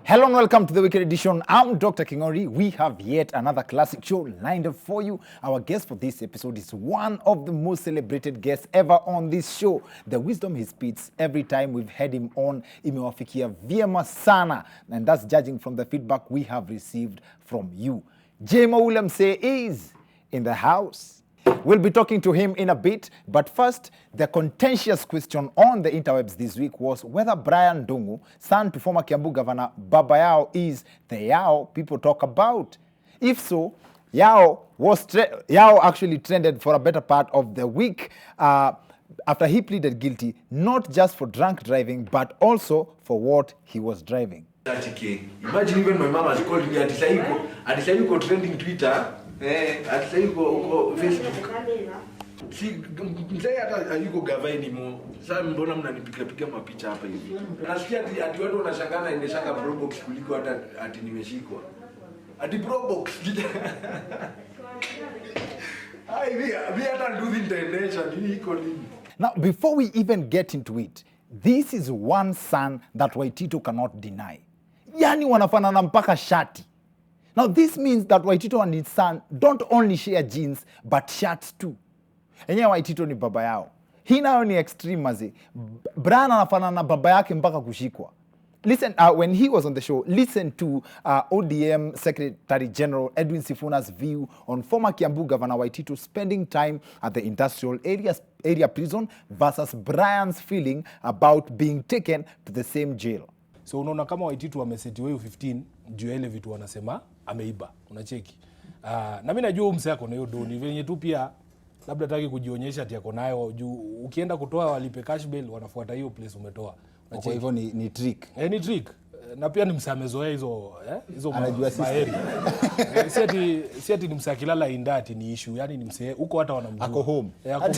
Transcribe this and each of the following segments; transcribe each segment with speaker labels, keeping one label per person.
Speaker 1: Hello and welcome to the Weekend Edition. I'm Dr. Kingori. We have yet another classic show lined up for you. Our guest for this episode is one of the most celebrated guests ever on this show. The wisdom he spits every time we've had him on imewafikia vyema sana. And that's judging from the feedback we have received from you. Jaymoh Ule Msee is in the house. We'll be talking to him in a bit, but first, the contentious question on the interwebs this week was whether Brian Ndung'u, son to former Kiambu Governor Baba Yao, is the Yao people talk about. If so, Yao actually trended for a better part of the week after he pleaded guilty, not just for drunk driving, but also for what he was driving.
Speaker 2: Imagine even my mom has called me and said you go trending Twitter. At say go Facebook. Si mzee hata yuko gava anymore. Sasa mbona mnanipiga mapicha hapa hivi? Nasikia ati watu wanashangana imeshaka Probox kuliko hata ati nimeshikwa. Ati Probox. We hata do the international iko nini?
Speaker 1: Now, before we even get into it, this is one son that Waitito cannot deny. Yani wanafanana mpaka shati. Now, this means that Waitito and his son don't only share genes, but shirts too. Enyewe Waitito ni baba yao. Hii nayo ni extreme mazi. Brian anafanana na baba yake mpaka kushikwa. Listen, when he was on the show, listen to ODM Secretary General Edwin Sifuna's view on former Kiambu Governor Waitito spending time at the industrial area prison versus Brian's feeling about being taken to the same jail.
Speaker 3: So unaona kama Waitito wamesetiwa hiyo 15 juu ile vitu wanasema ameiba, unacheki. Na mimi najua msee yako na hiyo doni venye tu pia labda hataki kujionyesha ati yako nayo juu ukienda kutoa walipe cash bail wanafuata hiyo place umetoa.
Speaker 1: Kwa hivyo ni trick.
Speaker 3: Ni trick. Na pia ni msamezoea hizo
Speaker 1: anajua
Speaker 3: maheri. Si ati ni msakilala indati ni issue, yani ni msee huko hata wanamjua.
Speaker 1: Ako home.
Speaker 3: Ako home.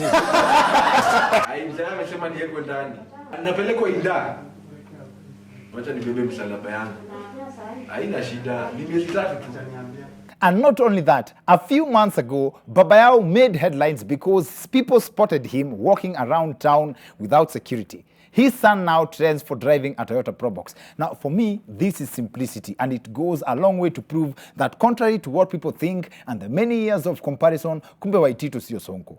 Speaker 2: Mzee amesema ni yeko ndani. Napelekwa indani. Wacha nibebe msalaba yangu. Haina shida, ni miezi 3 tu.
Speaker 1: And not only that, a few months ago, Baba Yao made headlines because people spotted him walking around town without security. His son now trends for driving a Toyota Probox. Now, for me, this is simplicity, and it goes a long way to prove that contrary to what people think and the many years of comparison, kumbe Waitito sio sonko.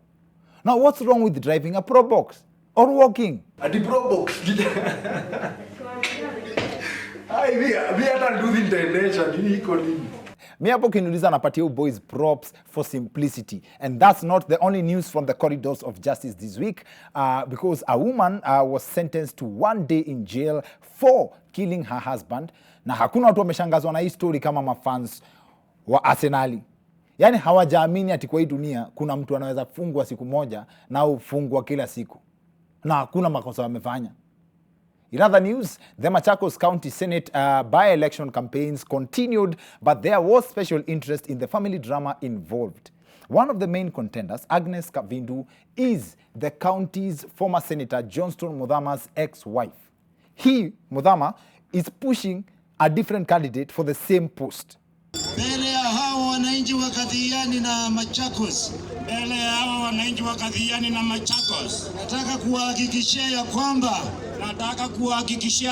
Speaker 1: Now, what's wrong with driving a Probox or walking?
Speaker 2: At the Probox. We hata do the international iko nini?
Speaker 1: Mi hapo kiniuliza napatia boys props for simplicity. And that's not the only news from the corridors of justice this week, because a woman was sentenced to 1 day in jail for killing her husband. Na hakuna watu wameshangazwa na hii story kama mafans wa Arsenali. Yani hawajaamini ati kwa hii dunia kuna mtu anaweza fungwa siku moja na ufungwa kila siku. Na hakuna makosa wamefanya. In other news, the Machakos County Senate by-election campaigns continued, but there was special interest in the family drama involved. One of the main contenders, Agnes Kavindu, is the county's former Senator Johnston Muthama's ex-wife. He, Muthama, is pushing a different candidate for the same post.
Speaker 4: Mbele ya hao wananchi wa Kadhiani na Machakos. Mbele ya hao wananchi wa Kadhiani na Machakos. Nataka kuhakikishia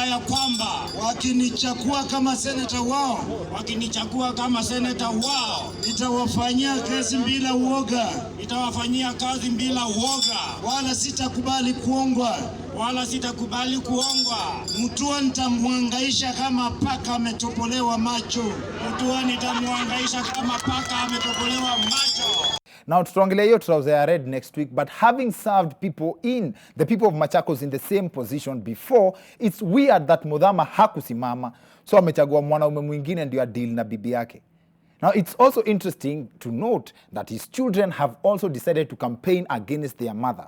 Speaker 4: ya kwamba wakinichagua kama seneta wao, nitawafanyia kazi bila uoga. Wala sitakubali kuongwa. Mtua nitamwangaisha kama paka ametobolewa macho.
Speaker 1: Now, tutaongelea hiyo trouser red next week, but having served the people of Machakos in the same position before, it's weird that Muthama hakusimama, so amechagua mwanaume mwingine ndio deal na bibi yake. Now, it's also interesting to note that his children have also decided to campaign against their mother.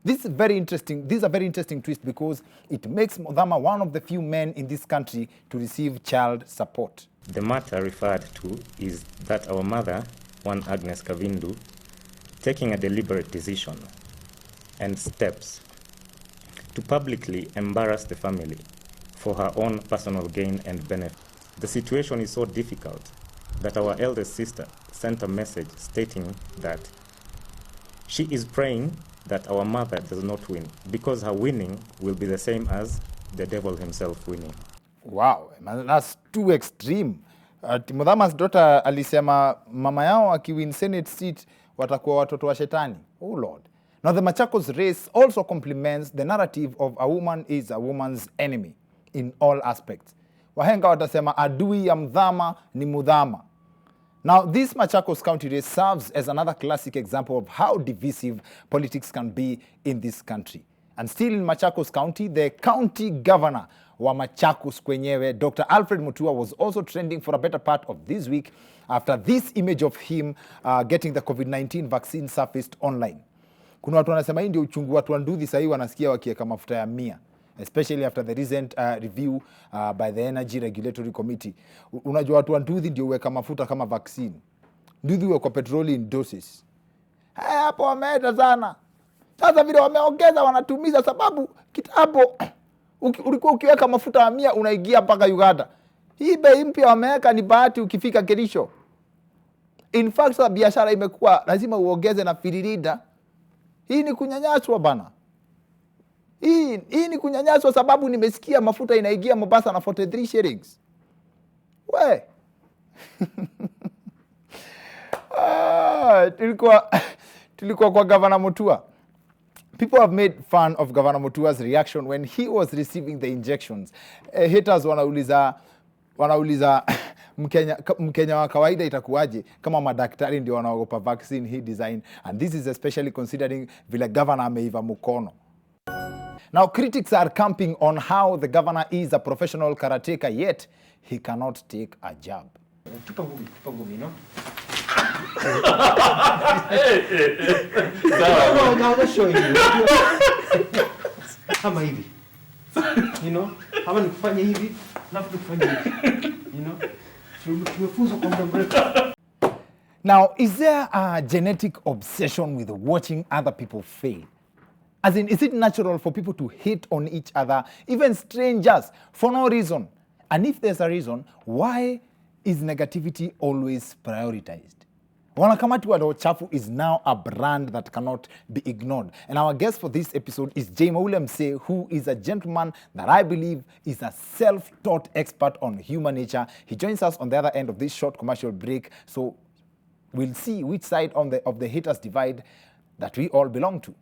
Speaker 1: This is a very interesting twist because it makes Muthama one of the few men in this country to receive child support.
Speaker 5: The matter referred to is that our mother, one Agnes Kavindu, taking a deliberate decision and steps to publicly embarrass the family for her own personal gain and benefit. The situation is so difficult that our eldest sister sent a message stating that she is praying that our mother does not win because her winning will be the same as the devil himself winning.
Speaker 1: Wow, man, that's too extreme. Mudhama's daughter alisema mama yao akiwin Senate seat watakuwa watoto wa shetani. Oh Lord. Now the Machakos race also complements the narrative of a woman is a woman's enemy in all aspects. Wahenga watasema adui ya mdhama ni mudhama. Now, this Machakos County race serves as another classic example of how divisive politics can be in this country. And still in Machakos County, the county governor wa Machakos kwenyewe, Dr. Alfred Mutua, was also trending for a better part of this week after this image of him getting the COVID-19 vaccine surfaced online. Kuna watu wanasema hii ndio uchungu watu wa Nduthi sahii wanasikia wakiweka mafuta ya 100. Especially after the recent review by the Energy Regulatory Committee. Unajua watu wa Nduthi ndio uweka mafuta kama vaccine. Nduthi uweka petroli in doses. Hapo wameenda sana. Sasa vile wameongeza wanatumiza sababu kitambo ulikuwa ukiweka mafuta ya 100 unaingia mpaka Uganda. Hii bei mpya wameweka ni bahati ukifika Kerisho. In fact, sa biashara imekuwa lazima uongeze na firirida. Hii ni kunyanyaswa bana. Hii ni kunyanyaswa sababu nimesikia mafuta inaingia Mombasa na 43 shillings. We. Tulikuwa kwa Governor Mutua. People have made fun of Governor Mutua's reaction when he was receiving the injections. Haters wanauliza Mkenya wa kawaida itakuwaje kama madaktari ndio wanaogopa vaccine hii design, and this is especially considering vile governor ameiva mkono. Now, critics are camping on how the governor is a professional karateka, yet he cannot take a jab.
Speaker 6: Tupa ngumi, no? I'll show you. Kama hivi. You know? Hapa nikufanya hivi, alafu nikufanya hivi. You know? Tumefunzwa kwa muda mrefu.
Speaker 1: Now, is there a genetic obsession with watching other people fail? As in, is it natural for people to hate on each other, even strangers, for no reason? And if there's a reason, why is negativity always prioritized? Wanakamati wa Roho Chafu is now a brand that cannot be ignored. And our guest for this episode is Jaymoh Ule Msee, who is a gentleman that I believe is a self-taught expert on human nature. He joins us on the other end of this short commercial break. So we'll see which side of the haters divide that we all belong to.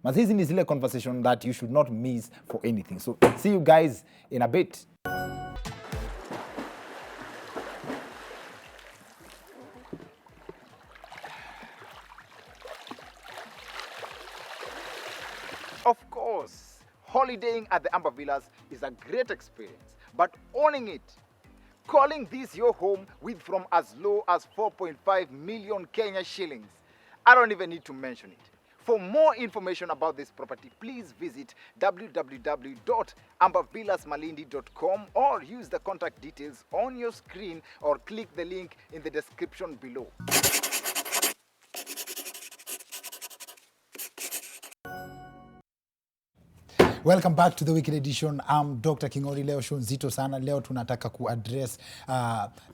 Speaker 1: But hizi ni zile conversation that you should not miss for anything. So see you guys in a bit. Of course, holidaying at the Amber Villas is a great experience, but owning it, calling this your home with from as low as 4.5 million Kenya shillings, I don't even need to mention it. For more information about this property, please visit www.ambervillasmalindi.com or use the contact details on your screen or click the link in the description below. Welcome back to the Weekend Edition. I'm Dr. Kingori. Leo show nzito sana. Leo tunataka address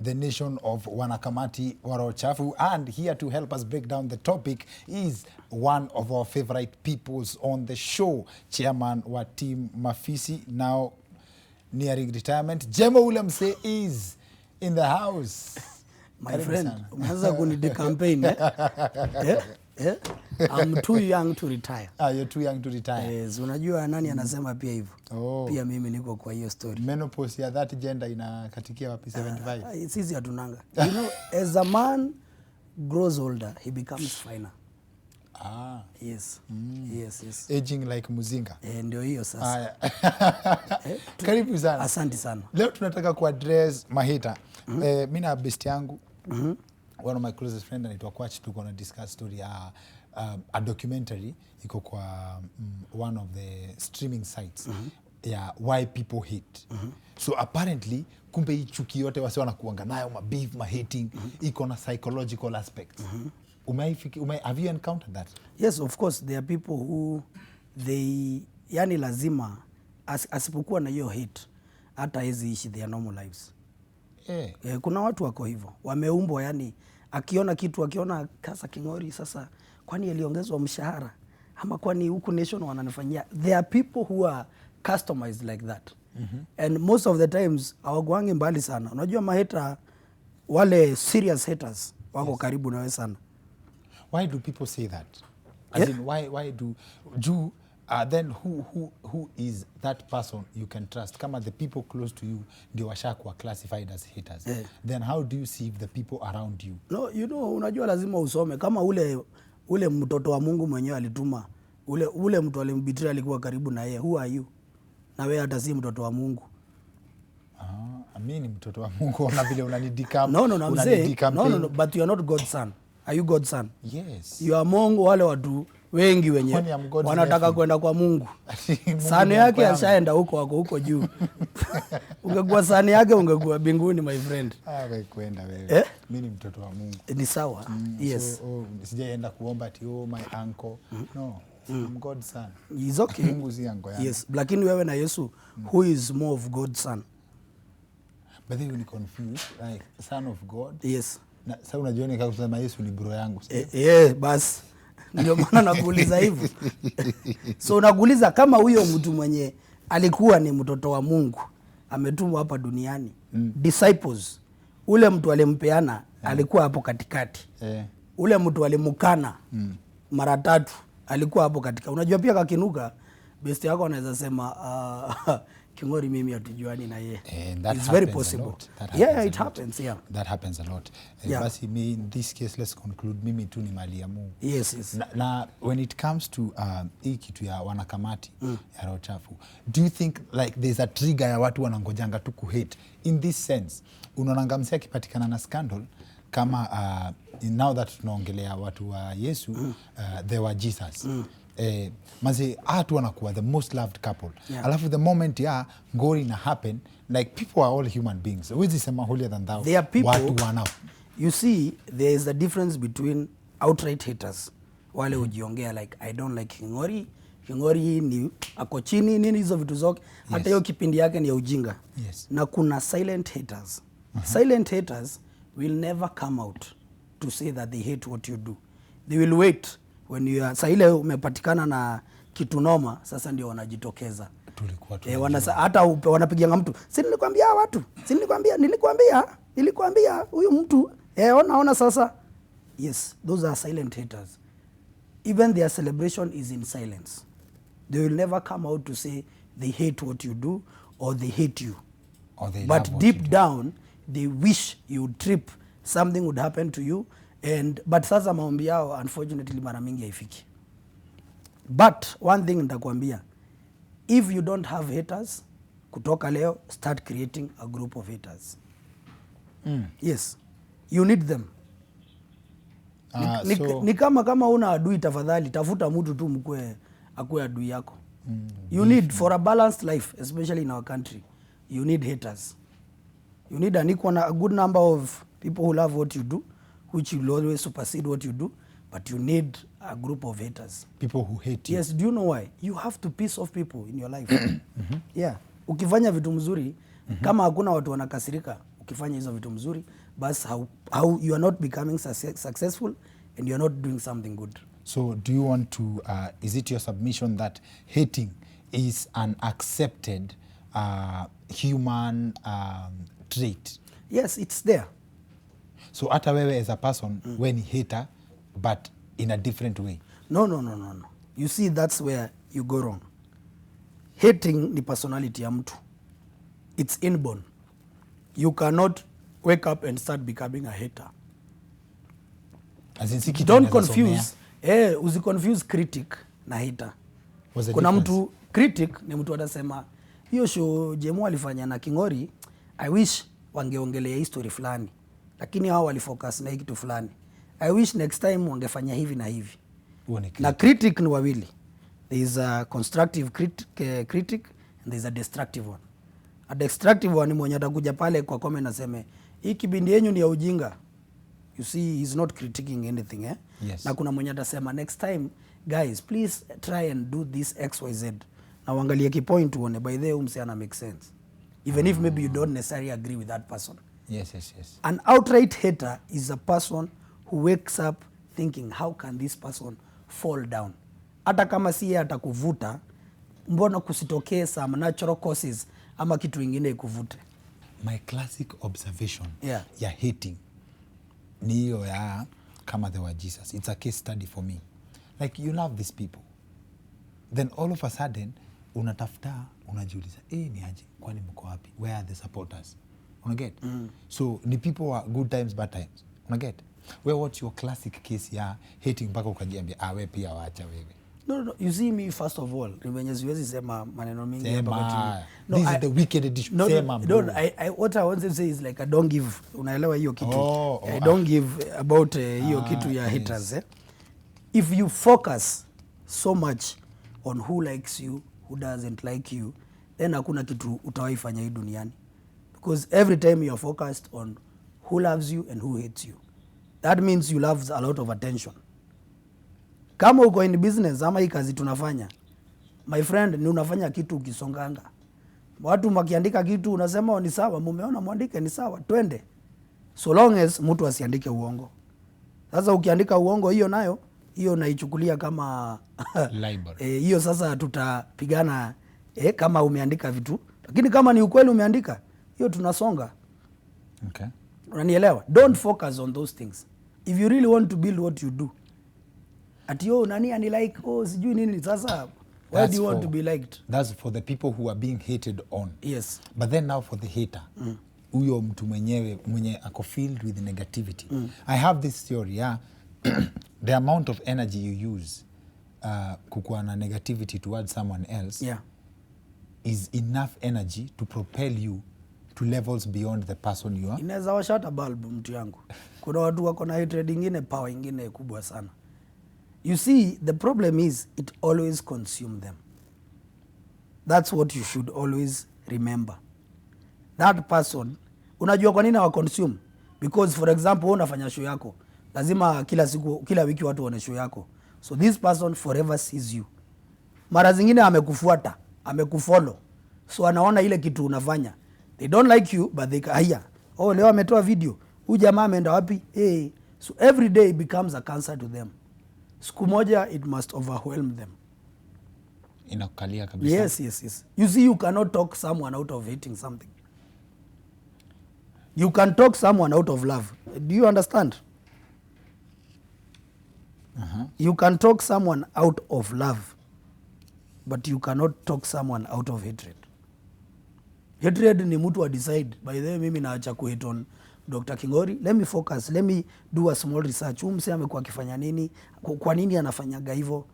Speaker 1: the nation of wanakamati wa Roho Chafu, and here to help us break down the topic is one of our favorite peoples on the show, chairman wa team MAFISI, now nearing retirement. Jaymoh Ule Msee is in the house.
Speaker 7: My friend, umeanza kunide campaign I'm too young to retire.
Speaker 1: You're too young to retire.
Speaker 7: Yes, unajua nani anasema pia hivyo. Pia mimi niko kwa hiyo story.
Speaker 1: Menopause ya that gender inakatikia wapi 75?
Speaker 7: Sisi hatunanga. You know, as a man grows older, he becomes finer. Yes. Yes.
Speaker 1: Aging like muzinga.
Speaker 7: Ndio hiyo sasa.
Speaker 1: Karibu sana.
Speaker 7: Asante sana.
Speaker 1: Leo tunataka kuaddress mahita. Mimi na best yangu. One of my closest friends anaitwa Kwach, tuko na discuss story ya a documentary iko kwa one of the streaming sites ya why people hate. So apparently kumbe hii chuki yote wasi wanakuanga nayo beef, hating iko na psychological aspects. Have you encountered that?
Speaker 7: Yes, of course. There are people who yani lazima asipokuwa na hiyo hate hata hizi ishi their normal lives. Kuna watu wako hivyo wameumbwa, yani akiona kitu, akiona kasa Kingori sasa kwani aliongezwa mshahara ama kwani huku nation wananifanyia. There are people who are customized like that. And most of the times hawakwangi mbali sana. Unajua maheta wale serious haters wako karibu nawe sana.
Speaker 1: Why do people say that? As in, why do you then who is that person you can trust? Kama the people close to you ndio washakuwa classified as haters. Then how do you see the people around you?
Speaker 7: No, you know, unajua lazima usome. Kama ule mtoto wa Mungu mwenyewe alituma, ule mtu alimbitria alikuwa karibu na yeye. Who are you? Na wewe hata si mtoto wa Mungu.
Speaker 1: Mimi ni mtoto wa Mungu na vile unanidika.
Speaker 7: No, I'm saying, no, but you are not God's son. Are you God's son?
Speaker 1: Yes.
Speaker 7: You are Mungu wale watu wengi wenye wanataka kwenda kwa Mungu. Sani yake ashaenda huko, wako huko juu. Ungekuwa sani yake ungekuwa mbinguni, my friend.
Speaker 1: Wewe kwenda wewe. Mimi ni mtoto wa Mungu.
Speaker 7: Ni sawa. Yes.
Speaker 1: So, sijaenda kuomba ati my uncle. No. I'm God's son.
Speaker 7: He's okay.
Speaker 1: Mungu si uncle yangu.
Speaker 7: Yes. Lakini wewe na Yesu, who is more of God's son?
Speaker 1: But then you confused, like son of God.
Speaker 7: Yes.
Speaker 1: Na sasa unajiona kama kusema Yesu ni bro yangu.
Speaker 7: Bas. Ndio maana nakuuliza hivyo. So unakuuliza kama huyo mtu mwenye alikuwa ni mtoto wa Mungu, ametumwa hapa duniani. Disciples, ule mtu alimpeana alikuwa hapo katikati. Ule mtu alimukana mara 3 alikuwa hapo katikati. Unajua pia kakinuka best yako anaweza sema Kingori mimi hatujuani na yeye. It's very possible. It happens.
Speaker 1: That happens a lot. Basi me in this case let's conclude mimi tu ni mali ya Mungu.
Speaker 7: Yes.
Speaker 1: Na when it comes to hii kitu ya wanakamati ya roho chafu, do you think like there's a trigger ya watu wanangojanga tu kuhate in this sense? Unaona msee akipatikana na scandal kama now that tunaongelea watu wa Yesu, they were Jesus. Maze watu wanakuwa the most loved couple. Alafu the moment ngori na happen, like people are all human beings. Huwezi sema holier than thou.
Speaker 7: There are people,
Speaker 1: watu wanao.
Speaker 7: You see, there is a difference between outright haters. Wale ujiongea like I don't like Kingori. Kingori ni ako chini nini hizo vitu zote. Hata hiyo kipindi yake ni ya ujinga. Na kuna silent haters. Silent haters will never come out to say that they hate what you do. They will wait when you are saa ile umepatikana na kitu noma, sasa ndio wanajitokeza. Hata wanapigianga mtu, si nilikwambia watu, si nilikwambia huyu mtu ona sasa. Yes, those are silent haters. Even their celebration is in silence. They will never come out to say they hate what you do or they hate you. But deep down they wish you would trip, something would happen to you. But sasa maombi yao unfortunately mara mingi haifiki. But one thing nitakwambia, if you don't have haters, kutoka leo start creating a group of haters. Yes, you need them. Ni kama una adui, tafadhali tafuta mtu tu akue adui yako. You need, for a balanced life, especially in our country, you need haters. You need a good number of people who love what you do, which will always supersede what you do, but you need a group of haters. People who hate you. Yes, do you know why? You have to piss off people in your life. Ukifanya vitu mzuri, kama hakuna watu wanakasirika, ukifanya hizo vitu mzuri, basi how you are not becoming successful and you are not doing something good. So do you want to, is it your submission that hating is an accepted human trait? Yes, it's there. So hata wewe as a person, wewe ni hater, but in a different way. No. You see, that's where you go wrong. Hating ni personality ya mtu. It's inborn. You cannot wake up and start becoming a hater. Don't confuse. Usiconfuse critic na hater. Kuna mtu critic ni mtu atasema hiyo show Jaymoh alifanya na Kingori, I wish wangeongelea history fulani, lakini hao walifocus na kitu fulani. I wish next time wangefanya hivi na hivi. Na critic ni wawili. There is a constructive critic and there is a destructive one. A destructive one ni mwenye atakuja pale kwa comment na seme hii kibindi yenu ni ya ujinga. You see, he's not critiquing anything. Yes. Na kuna mwenye atasema next time guys please try and do this XYZ. Na uangalie ki point uone by the way msiana make sense. Even if maybe you don't necessarily agree with that person. Yes. An outright hater is a person who wakes up thinking how can this person fall down. Hata kama si yeye atakuvuta, mbona kusitokee some natural causes ama kitu ingine ikuvute.
Speaker 1: My classic observation
Speaker 7: Yeah.
Speaker 1: ya hating ni hiyo ya kama they were Jesus. It's a case study for me. Like you love these people, then all of a sudden unatafuta, unajiuliza ni aje, kwani mko wapi? Where are the supporters? Unaget? So ni people are good times bad times. Unaget? Where what's your classic case ya hating mpaka ukajiambia we pia waacha wewe?
Speaker 7: No. You see me, first of all, venye siwezi sema maneno mingi hapa kwa
Speaker 1: Sema.
Speaker 7: TV.
Speaker 1: This is the wicked edition.
Speaker 7: No,
Speaker 1: Sema, bro.
Speaker 7: what I want to say is like I don't give, unaelewa hiyo kitu. I
Speaker 1: oh,
Speaker 7: don't give about hiyo kitu ya haters. If you focus so much on who likes you, who doesn't like you, then hakuna kitu utawaifanya hii duniani. Because every time you are focused on who loves you and who hates you, that means you love a lot of attention. Kama uko in business ama hii kazi tunafanya, my friend, ni unafanya kitu ukisonganga. Watu makiandika kitu unasema ni sawa, mumeona mwandike ni sawa, twende. So long as mtu asiandike uongo. Sasa ukiandika uongo hiyo nayo, hiyo naichukulia kama
Speaker 1: Libel.
Speaker 7: Hiyo sasa tutapigana kama umeandika vitu. Lakini kama ni ukweli umeandika, hiyo tunasonga.
Speaker 1: Okay.
Speaker 7: Unanielewa? Don't focus on those things. If you really want to build what you do, ati nani ani like sijui nini, sasa why do you want to be liked?
Speaker 1: That's for the people who are being hated on.
Speaker 7: Yes.
Speaker 1: But then now for the hater, huyo mtu mwenyewe mwenye ako filled with negativity. I have this theory, the amount of energy you use kukuwa na negativity towards someone else is enough energy to propel you to levels beyond the person you are.
Speaker 7: Inaweza washata bulb mtu yangu. Kuna watu wako na hatred ingine, power ingine kubwa sana. You see, the problem is it always consume them. That's what you should always remember. That person, unajua kwa nini wa consume? Because for example, unafanya show yako, lazima kila siku, kila wiki watu waone show yako. So this person forever sees you. Mara zingine amekufuata, amekufollow. So anaona ile kitu unafanya. They don't like you, but they haya. Leo ametoa video. Huyu jamaa ameenda wapi? So every day becomes a cancer to them. Siku moja it must overwhelm them.
Speaker 1: Inakukalia kabisa.
Speaker 7: Yes. You see, you cannot talk someone out of hating something. You can talk someone out of love. Do you understand? You can talk someone out of love, but you cannot talk someone out of hatred. Hatred ni mtu wa decide, by the way mimi naacha kuhate on Dr. Kingori, let me focus, let me do a small research. Mse amekuwa akifanya nini? Kwa nini anafanyaga hivyo?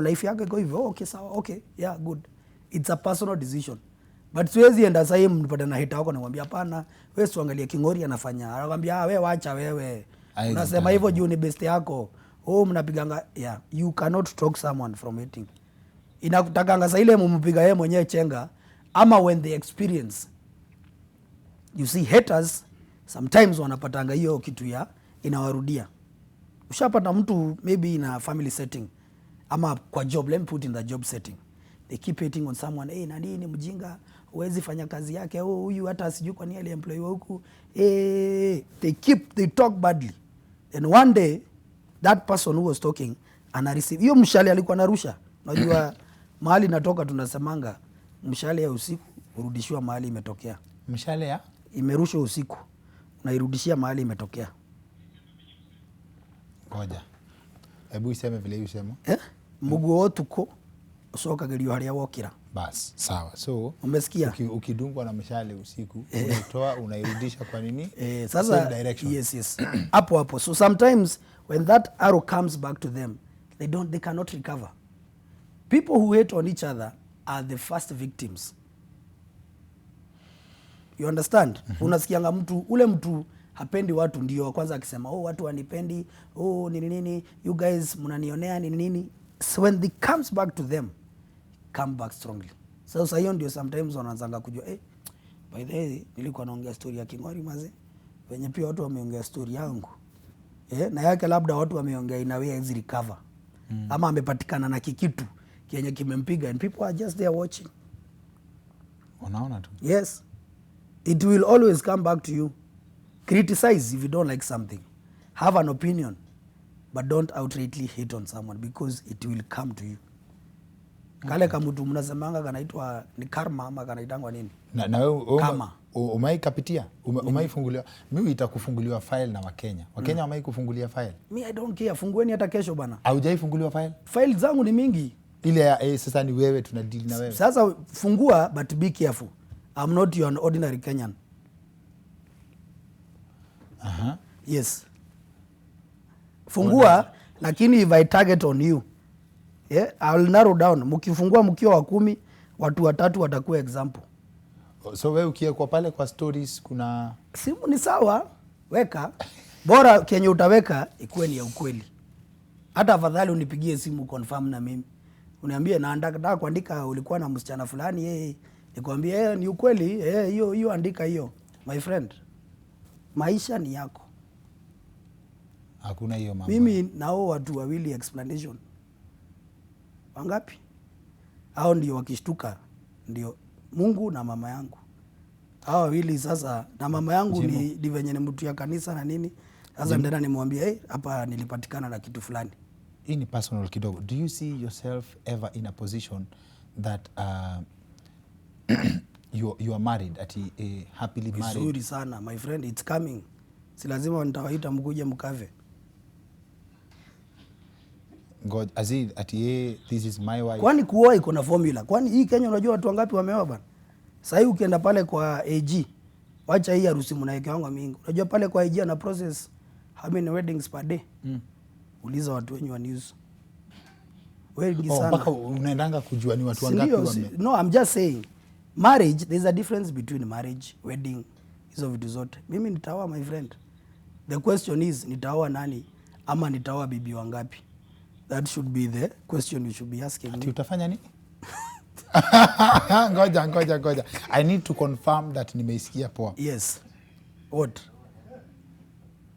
Speaker 7: Life yake iko hivyo. Okay, sawa. Okay, yeah, good. It's a personal decision. But siwezi enda sasa hivi mpata na hate wako namwambia hapana, wewe usiangalie Kingori anafanya. Anakuambia wewe wacha wewe. Unasema hivyo juu ni best yako. Mnapiganga. Yeah, you cannot talk someone from hating. Inakutakanga sasa ile mumpiga yeye mwenyewe chenga ama when they experience. You see, haters sometimes wanapatanga hiyo kitu ya inawarudia. Ushapata mtu maybe in a family setting ama kwa job, let me put in the job setting. They keep hating on someone. Nani ni mjinga, huwezi fanya kazi yake. Huyu hata sijui kwa nini aliemploy huku. They talk badly. And one day that person who was talking ana receive hiyo mshale alikuwa narusha. Unajua mahali natoka tunasemanga mshale ya usiku urudishiwa mahali imetokea.
Speaker 1: Mshale ya
Speaker 7: imerushwa usiku unairudishia mahali imetokea.
Speaker 1: Ngoja. Hebu iseme vile usema.
Speaker 7: Mugu otuko usoka gerio haria wokira.
Speaker 1: Bas, sawa. So
Speaker 7: umesikia?
Speaker 1: Ukidungwa na mshale usiku, unaitoa unairudisha kwa nini?
Speaker 7: Sasa
Speaker 1: direction.
Speaker 7: Yes. Hapo. So sometimes when that arrow comes back to them, they cannot recover. People who hate on each other are the first victims. You understand? Unasikianga ule mtu hapendi watu ndio kwanza akisema watu wanipendi, nini, you guys mnanionea nini. So when they comes back to them, come back strongly. So hiyo ndio sometimes wanaanza kujua by the way nilikuwa naongea story ya Kingori maze, wenye pia watu wameongea story yangu. Na yake labda watu wameongea in a way easy recover. Ama amepatikana na kikitu kenye kimempiga and people are just there watching.
Speaker 1: Unaona tu.
Speaker 7: Yes. It will always come back to you. Criticize if you don't like something. Have an opinion, but don't outrightly hate on someone because it will come to you. Kale kamutu mnasemanga kanaitwa ni karma ama kanaitangwa nini?
Speaker 1: Na wewe
Speaker 7: Kama.
Speaker 1: Umai kapitia? Umai funguliwa? Mimi itakufunguliwa file na Wakenya. Wakenya wamai kufungulia file?
Speaker 7: Me I don't care. Fungueni hata kesho bana.
Speaker 1: Haujai funguliwa file?
Speaker 7: File zangu ni mingi.
Speaker 1: Ile ya sasa ni wewe tunadeal na wewe.
Speaker 7: Sasa fungua but be careful. I'm not your ordinary Kenyan.
Speaker 1: Aha.
Speaker 7: Yes. Fungua lakini if I target on you. Yeah, I will narrow down. Mkifungua mkiwa wa 10, watu 3 watakuwa example.
Speaker 1: So wewe ukiekwa pale kwa stories kuna
Speaker 7: Simu ni sawa, weka. Bora kenye utaweka ikuwe ni ya ukweli. Hata afadhali unipigie simu confirm na mimi. Uniambie na nataka kuandika ulikuwa na msichana fulani nikwambie ni ukweli, hiyo andika hiyo. My friend. Maisha ni yako.
Speaker 1: hakuna hiyo mambo.
Speaker 7: Mimi nao watu wawili explanation. Wangapi? Hao ndio wakishtuka. Ndio Mungu na mama yangu. Hao wawili sasa, na mama yangu ni venye ni mtu ya kanisa na nini. Sasa ndena nimwambie hapa nilipatikana na kitu fulani.
Speaker 1: Hii ni personal kidogo. Do you see yourself ever in a position that you are married, happily married?
Speaker 7: Vizuri sana my friend, it's coming. Si lazima nitawaita mkuje mkave.
Speaker 1: God, this is my wife.
Speaker 7: Kwani kuoa iko na formula? Kwani hii Kenya unajua watu wangapi wameoa bana? Sasa ukienda pale kwa AG, wacha hii harusi mnaekeanga mingi. Unajua pale kwa AG ana process how many weddings per day? Uliza watu wenye wa news. Wengi sana.
Speaker 1: Mpaka unaendanga kujua ni watu wangapi wame.
Speaker 7: No, I'm just saying marriage, there's a difference between marriage, wedding, hizo vitu zote. Mimi nitaoa my friend. The question is nitaoa nani ama nitaoa bibi wangapi? That should be the question you should be asking me.
Speaker 1: Utafanya nini? Ngoja. I need to confirm that nimeisikia poa.
Speaker 7: Yes. What?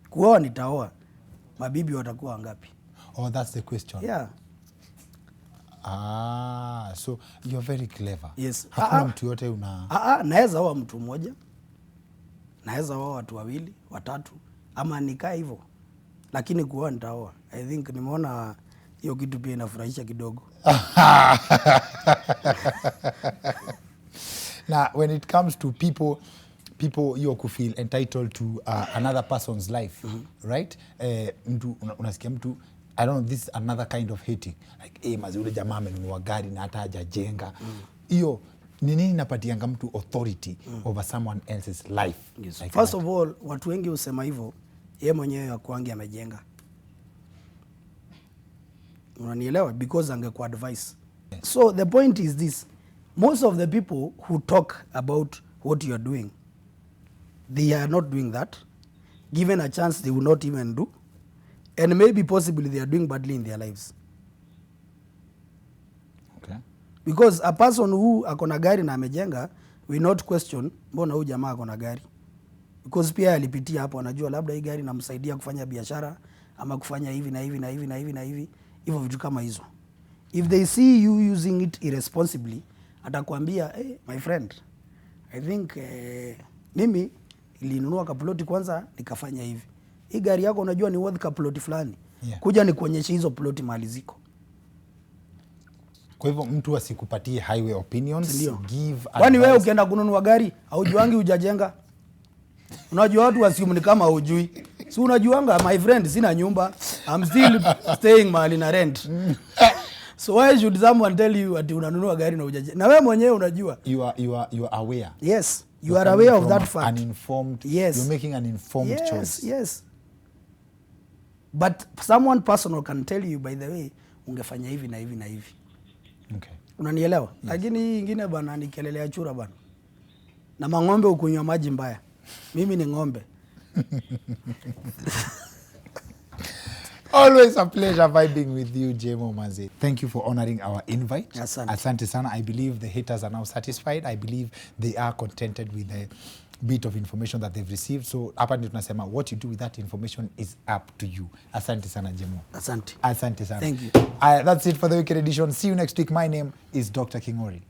Speaker 7: Kuoa nitaoa. Mabibi watakuwa wangapi?
Speaker 1: Oh, that's the question.
Speaker 7: Yeah.
Speaker 1: So you're very clever.
Speaker 7: Yes.
Speaker 1: Hakuna mtu yote
Speaker 7: naweza oa mtu mmoja. Naweza oa watu 2, 3 ama nikae hivyo. Lakini kuoa nitaoa. I think nimeona hiyo kitu pia inafurahisha kidogo.
Speaker 1: Now, when it comes to people you could feel entitled to another person's life, right? Mtu unasikia mtu, I don't know, this is another kind of hating. Like, mazi ule jamaa amenunua gari na hata hajajenga. Hiyo ni nini napatianga mtu authority over someone else's life?
Speaker 7: Yes.
Speaker 1: Like
Speaker 7: First
Speaker 1: that.
Speaker 7: of all, watu wengi husema hivyo, yeye mwenyewe hakuangi amejenga. Unanielewa? Because angekuwa advice. So the point is this. Most of the people who talk about what you are doing, they are not doing that. Given a chance, they will not even do. And maybe possibly they are doing badly in their lives.
Speaker 1: Okay.
Speaker 7: Because a person who akona gari na amejenga will not question mbona huyu jamaa akona gari. Because pia alipitia hapo, anajua labda hii gari inamsaidia kufanya biashara ama kufanya hivi na hivi na hivi na hivi na hivi. Hivyo vitu kama hizo. If they see you using it irresponsibly, atakwambia, hey, my friend, I think mimi ilinunua kaploti kwanza nikafanya hivi. Hii gari yako unajua ni worth kaploti fulani.
Speaker 1: Yeah.
Speaker 7: Kuja nikuonyeshe hizo ploti mahali ziko.
Speaker 1: Kwa hivyo mtu asikupatie highway opinions,
Speaker 7: Ndio.
Speaker 1: give advice.
Speaker 7: Kwani wewe ukienda kununua gari, haujuangi hujajenga? Unajua watu wasiumni kama hujui. Si unajuanga, my friend, sina nyumba. I'm still staying mahali na rent. So why should someone tell you ati unanunua gari na hujajenga? Na wewe mwenyewe unajua.
Speaker 1: You are aware.
Speaker 7: Yes, you are aware of that fact.
Speaker 1: An informed,
Speaker 7: Yes.
Speaker 1: You're making an informed choice.
Speaker 7: Yes. But someone personal can tell you, by the way, ungefanya hivi na hivi na hivi.
Speaker 1: Okay.
Speaker 7: Unanielewa? Yes. Lakini hii ingine bana ni kelele ya chura bana. Na mang'ombe ukunywa maji mbaya. Mimi ni ng'ombe.
Speaker 1: Always a pleasure vibing with you, Jaymoh Ule Msee. Thank you for honoring our invite.
Speaker 7: Asante.
Speaker 1: Asante sana. I believe the haters are now satisfied. I believe they are contented with the bit of information that they've received. So hapa ndio tunasema what you do with that information is up to you. Asante sana, Jaymoh.
Speaker 7: Asante.
Speaker 1: Asante sana.
Speaker 7: Thank you.
Speaker 1: That's it for the weekend edition. See you next week. My name is Dr. Kingori.